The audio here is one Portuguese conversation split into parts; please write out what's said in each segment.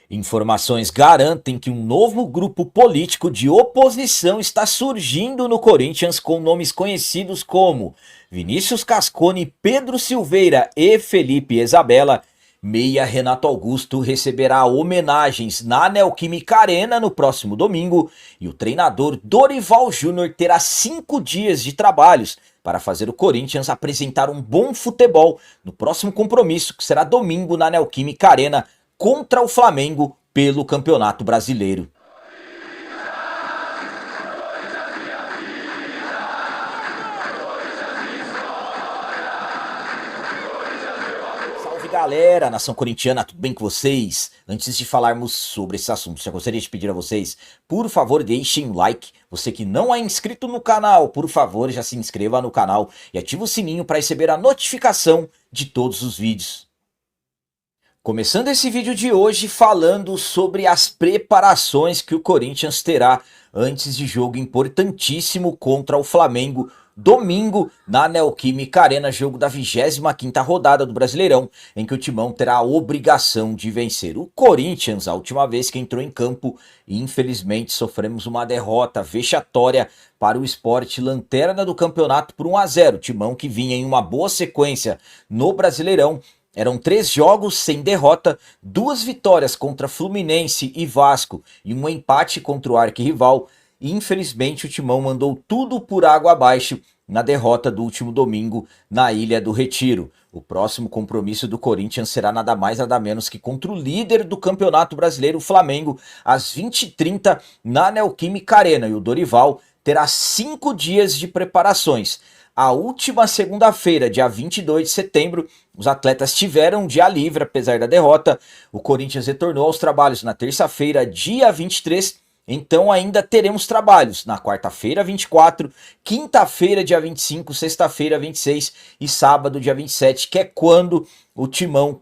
Informações garantem que um novo grupo político de oposição está surgindo no Corinthians com nomes conhecidos como Vinícius Cascone, Pedro Silveira e Felipe Isabella. Meia Renato Augusto receberá homenagens na Neoquímica Arena no próximo domingo e o treinador Dorival Júnior terá 5 dias de trabalhos para fazer o Corinthians apresentar um bom futebol no próximo compromisso, que será domingo na Neoquímica Arena contra o Flamengo pelo Campeonato Brasileiro. Salve galera, nação corintiana, tudo bem com vocês? Antes de falarmos sobre esses assuntos, já gostaria de pedir a vocês, por favor, deixem um like. Você que não é inscrito no canal, por favor, já se inscreva no canal e ative o sininho para receber a notificação de todos os vídeos. Começando esse vídeo de hoje falando sobre as preparações que o Corinthians terá antes de jogo importantíssimo contra o Flamengo, domingo na Neoquímica Arena, jogo da 25ª rodada do Brasileirão, em que o Timão terá a obrigação de vencer. O Corinthians, a última vez que entrou em campo, infelizmente sofremos uma derrota vexatória para o Sport, lanterna do campeonato, por 1-0. O Timão, que vinha em uma boa sequência no Brasileirão, eram 3 jogos sem derrota, 2 vitórias contra Fluminense e Vasco e um empate contra o arquirrival. E infelizmente o Timão mandou tudo por água abaixo na derrota do último domingo na Ilha do Retiro. O próximo compromisso do Corinthians será nada mais nada menos que contra o líder do Campeonato Brasileiro, o Flamengo, às 20h30 na Neoquímica Arena. E o Dorival terá 5 dias de preparações. A última segunda-feira, dia 22 de setembro, os atletas tiveram um dia livre, apesar da derrota. O Corinthians retornou aos trabalhos na terça-feira, dia 23, então ainda teremos trabalhos na quarta-feira, 24, quinta-feira, dia 25, sexta-feira, 26 e sábado, dia 27, que é quando o Timão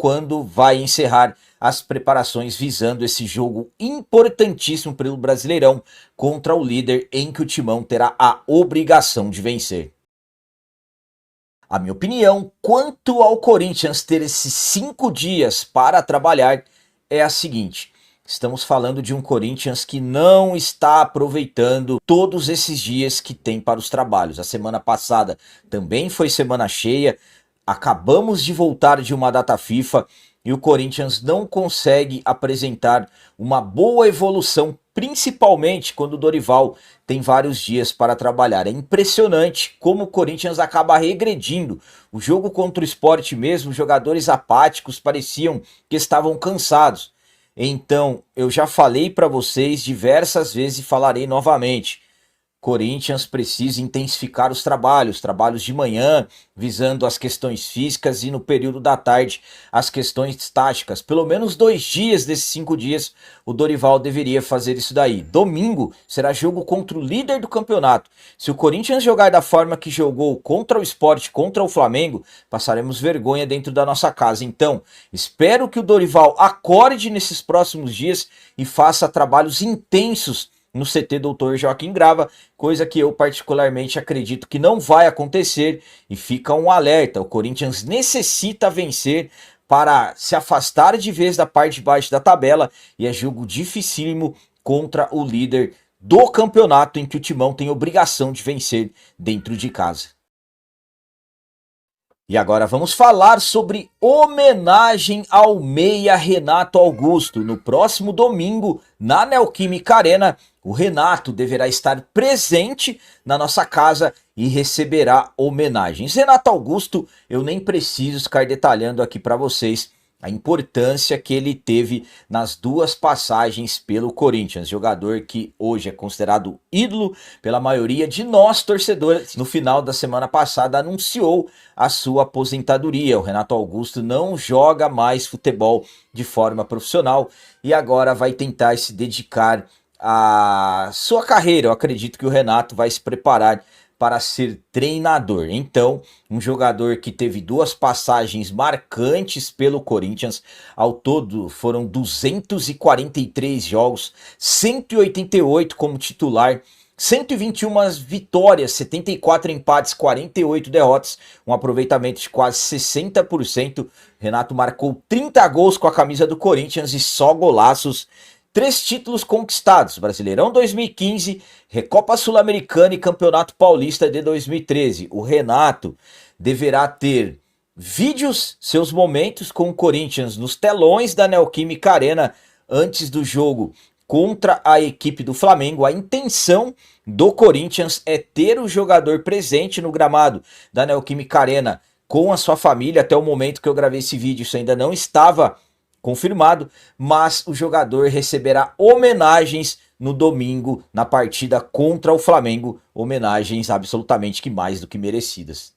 vai encerrar as preparações visando esse jogo importantíssimo pelo Brasileirão contra o líder, em que o Timão terá a obrigação de vencer. A minha opinião quanto ao Corinthians ter esses 5 dias para trabalhar é a seguinte: estamos falando de um Corinthians que não está aproveitando todos esses dias que tem para os trabalhos. A semana passada também foi semana cheia, acabamos de voltar de uma data FIFA e o Corinthians não consegue apresentar uma boa evolução, principalmente quando o Dorival tem vários dias para trabalhar. É impressionante como o Corinthians acaba regredindo. O jogo contra o Sport mesmo, os jogadores apáticos pareciam que estavam cansados. Então, eu já falei para vocês diversas vezes e falarei novamente. Corinthians precisa intensificar os trabalhos de manhã, visando as questões físicas, e no período da tarde as questões táticas. Pelo menos 2 dias desses 5 dias o Dorival deveria fazer isso daí. Domingo será jogo contra o líder do campeonato. Se o Corinthians jogar da forma que jogou contra o Sport, contra o Flamengo, passaremos vergonha dentro da nossa casa. Então, espero que o Dorival acorde nesses próximos dias e faça trabalhos intensos no CT Dr. Joaquim Grava, coisa que eu particularmente acredito que não vai acontecer, e fica um alerta: o Corinthians necessita vencer para se afastar de vez da parte de baixo da tabela, e é jogo dificílimo contra o líder do campeonato, em que o Timão tem obrigação de vencer dentro de casa. E agora vamos falar sobre homenagem ao meia Renato Augusto. No próximo domingo, na Neoquímica Arena, o Renato deverá estar presente na nossa casa e receberá homenagens. Renato Augusto, eu nem preciso ficar detalhando aqui para vocês a importância que ele teve nas 2 passagens pelo Corinthians. Jogador que hoje é considerado ídolo pela maioria de nós torcedores. No final da semana passada anunciou a sua aposentadoria. O Renato Augusto não joga mais futebol de forma profissional e agora vai tentar se dedicar à sua carreira. Eu acredito que o Renato vai se preparar para ser treinador. Então, um jogador que teve 2 passagens marcantes pelo Corinthians, ao todo foram 243 jogos, 188 como titular, 121 vitórias, 74 empates, 48 derrotas, um aproveitamento de quase 60%. Renato marcou 30 gols com a camisa do Corinthians e só golaços. 3 títulos conquistados: Brasileirão 2015, Recopa Sul-Americana e Campeonato Paulista de 2013. O Renato deverá ter vídeos, seus momentos com o Corinthians nos telões da Neoquímica Arena antes do jogo contra a equipe do Flamengo. A intenção do Corinthians é ter o jogador presente no gramado da Neoquímica Arena com a sua família. Até o momento que eu gravei esse vídeo, isso ainda não estava confirmado, mas o jogador receberá homenagens no domingo na partida contra o Flamengo, homenagens absolutamente que mais do que merecidas.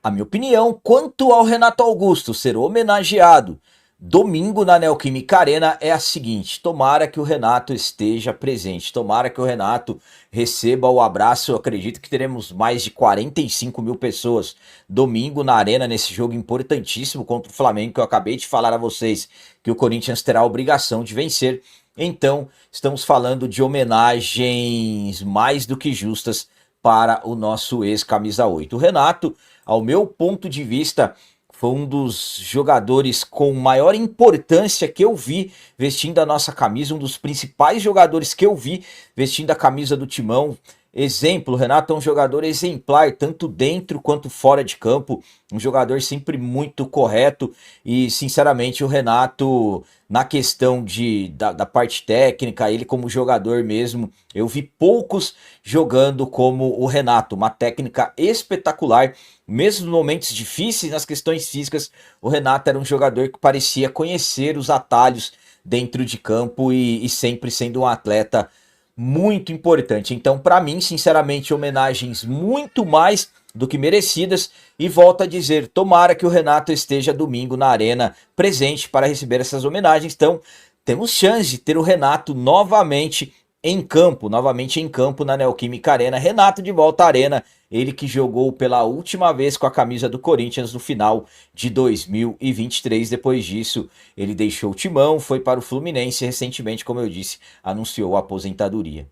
A minha opinião quanto ao Renato Augusto ser homenageado domingo na Neoquímica Arena é a seguinte: tomara que o Renato esteja presente, tomara que o Renato receba o abraço. Eu acredito que teremos mais de 45 mil pessoas domingo na Arena nesse jogo importantíssimo contra o Flamengo, que eu acabei de falar a vocês que o Corinthians terá a obrigação de vencer. Então, estamos falando de homenagens mais do que justas para o nosso ex-camisa 8. O Renato, ao meu ponto de vista, foi um dos jogadores com maior importância que eu vi vestindo a nossa camisa, um dos principais jogadores que eu vi vestindo a camisa do Timão. Exemplo, o Renato é um jogador exemplar, tanto dentro quanto fora de campo, um jogador sempre muito correto e, sinceramente, o Renato, na questão da parte técnica, ele como jogador mesmo, eu vi poucos jogando como o Renato, uma técnica espetacular, mesmo nos momentos difíceis, nas questões físicas, o Renato era um jogador que parecia conhecer os atalhos dentro de campo e sempre sendo um atleta muito importante. Então, para mim, sinceramente, homenagens muito mais do que merecidas. E volto a dizer, tomara que o Renato esteja domingo na Arena presente para receber essas homenagens. Então, temos chance de ter o Renato novamente em campo na Neoquímica Arena. Renato de volta à Arena, ele que jogou pela última vez com a camisa do Corinthians no final de 2023. Depois disso, ele deixou o Timão, foi para o Fluminense e recentemente, como eu disse, anunciou a aposentadoria.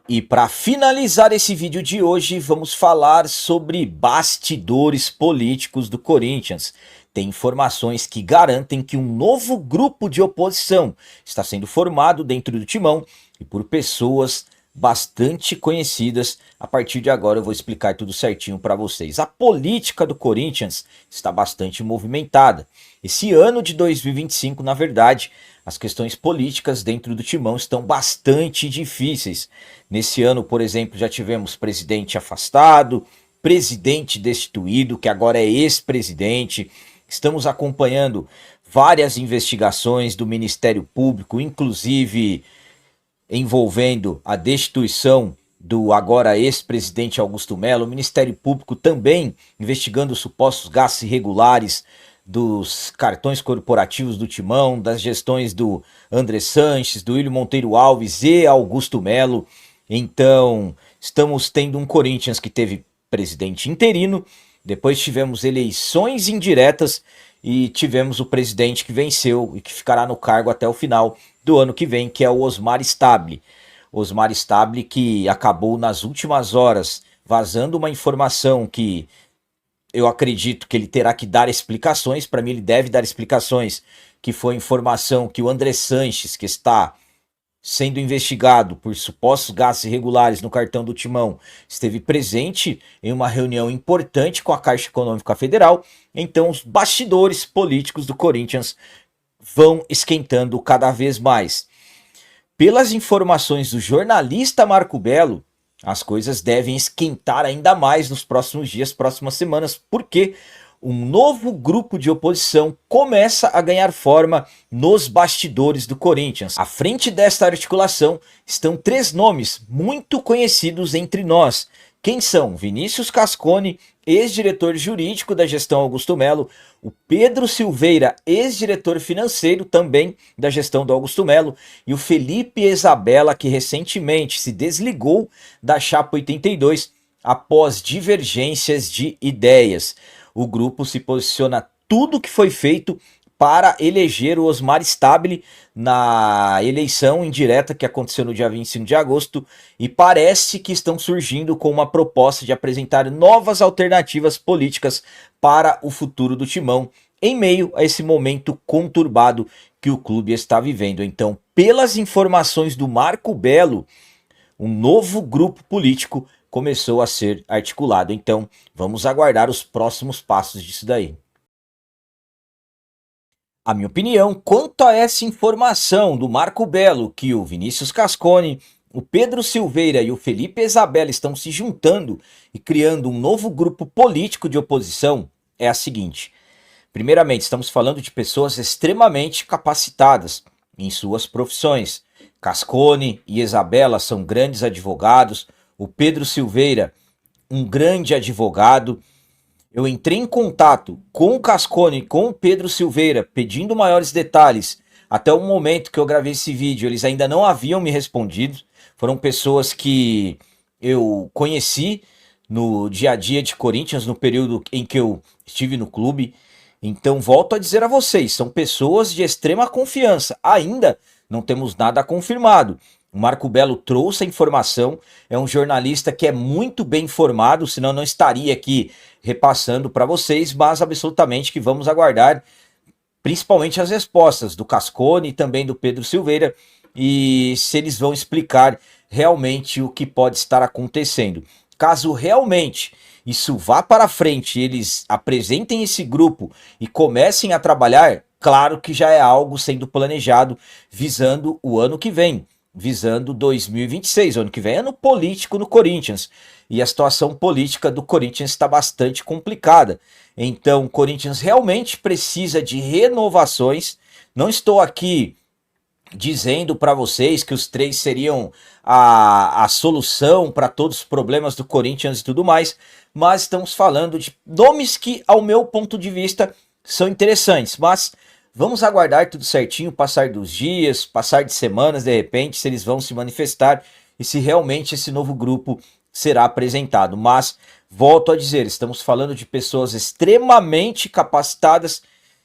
E para finalizar esse vídeo de hoje, vamos falar sobre bastidores políticos do Corinthians. Tem informações que garantem que um novo grupo de oposição está sendo formado dentro do Timão e por pessoas bastante conhecidas. A partir de agora eu vou explicar tudo certinho para vocês. A política do Corinthians está bastante movimentada. Esse ano de 2025, na verdade, as questões políticas dentro do Timão estão bastante difíceis. Nesse ano, por exemplo, já tivemos presidente afastado, presidente destituído, que agora é ex-presidente. Estamos acompanhando várias investigações do Ministério Público, inclusive envolvendo a destituição do agora ex-presidente Augusto Melo. O Ministério Público também investigando supostos gastos irregulares dos cartões corporativos do Timão, das gestões do André Sanches, do William Monteiro Alves e Augusto Melo. Então, estamos tendo um Corinthians que teve presidente interino, depois tivemos eleições indiretas e tivemos o presidente que venceu e que ficará no cargo até o final do ano que vem, que é o Osmar Stabile. Osmar Stabile, que acabou nas últimas horas vazando uma informação que eu acredito que ele terá que dar explicações. Para mim, ele deve dar explicações, que foi informação que o André Sanches, que está sendo investigado por supostos gastos irregulares no cartão do Timão, esteve presente em uma reunião importante com a Caixa Econômica Federal. Então, os bastidores políticos do Corinthians vão esquentando cada vez mais. Pelas informações do jornalista Marco Belo, as coisas devem esquentar ainda mais nos próximos dias, próximas semanas, porque um novo grupo de oposição começa a ganhar forma nos bastidores do Corinthians. À frente desta articulação estão 3 nomes muito conhecidos entre nós. Quem são? Vinícius Cascone, ex-diretor jurídico da gestão Augusto Melo, o Pedro Silveira, ex-diretor financeiro também da gestão do Augusto Melo, e o Felipe Isabella, que recentemente se desligou da Chapa 82 após divergências de ideias. O grupo se posiciona tudo que foi feito para eleger o Osmar Stabile na eleição indireta que aconteceu no dia 25 de agosto, e parece que estão surgindo com uma proposta de apresentar novas alternativas políticas para o futuro do Timão, em meio a esse momento conturbado que o clube está vivendo. Então, pelas informações do Marco Belo, um novo grupo político começou a ser articulado. Então, vamos aguardar os próximos passos disso daí. A minha opinião quanto a essa informação do Marco Belo, que o Vinícius Cascone, o Pedro Silveira e o Felipe Isabella estão se juntando e criando um novo grupo político de oposição, é a seguinte. Primeiramente, estamos falando de pessoas extremamente capacitadas em suas profissões. Cascone e Isabella são grandes advogados, o Pedro Silveira, um grande advogado. Eu entrei em contato com o Cascone e com o Pedro Silveira, pedindo maiores detalhes. Até o momento que eu gravei esse vídeo, eles ainda não haviam me respondido. Foram pessoas que eu conheci no dia a dia de Corinthians, no período em que eu estive no clube. Então, volto a dizer a vocês, são pessoas de extrema confiança. Ainda não temos nada confirmado. O Marco Belo trouxe a informação, é um jornalista que é muito bem informado, senão não estaria aqui repassando para vocês, mas absolutamente que vamos aguardar, principalmente as respostas do Cascone e também do Pedro Silveira, e se eles vão explicar realmente o que pode estar acontecendo. Caso realmente isso vá para frente, eles apresentem esse grupo e comecem a trabalhar, claro que já é algo sendo planejado visando o ano que vem, visando 2026, o ano que vem é ano político no Corinthians, e a situação política do Corinthians está bastante complicada. Então o Corinthians realmente precisa de renovações. Não estou aqui dizendo para vocês que os três seriam a solução para todos os problemas do Corinthians e tudo mais, mas estamos falando de nomes que, ao meu ponto de vista, são interessantes, mas vamos aguardar tudo certinho, passar dos dias, passar de semanas, de repente, se eles vão se manifestar e se realmente esse novo grupo será apresentado. Mas, volto a dizer, estamos falando de pessoas extremamente capacitadas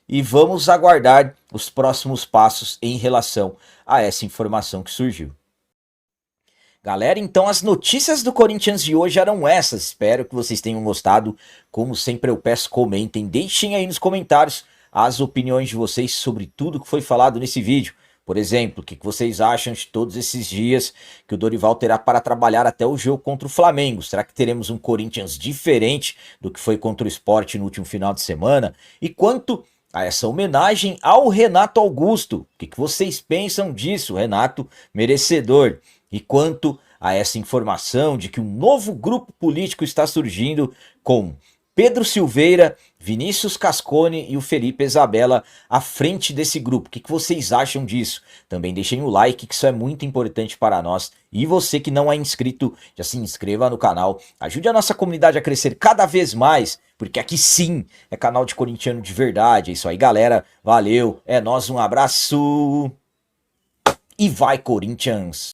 e vamos aguardar os próximos passos em relação a essa informação que surgiu. Galera, então as notícias do Corinthians de hoje eram essas. Espero que vocês tenham gostado. Como sempre eu peço, comentem, deixem aí nos comentários as opiniões de vocês sobre tudo que foi falado nesse vídeo. Por exemplo, o que vocês acham de todos esses dias que o Dorival terá para trabalhar até o jogo contra o Flamengo? Será que teremos um Corinthians diferente do que foi contra o Sport no último final de semana? E quanto a essa homenagem ao Renato Augusto, o que vocês pensam disso, Renato merecedor? E quanto a essa informação de que um novo grupo político está surgindo com Pedro Silveira, Vinícius Cascone e o Felipe Isabella à frente desse grupo. O que vocês acham disso? Também deixem o like, que isso é muito importante para nós. E você que não é inscrito, já se inscreva no canal. Ajude a nossa comunidade a crescer cada vez mais, porque aqui sim é canal de corintiano de verdade. É isso aí, galera. Valeu, é nóis, um abraço e vai, Corinthians!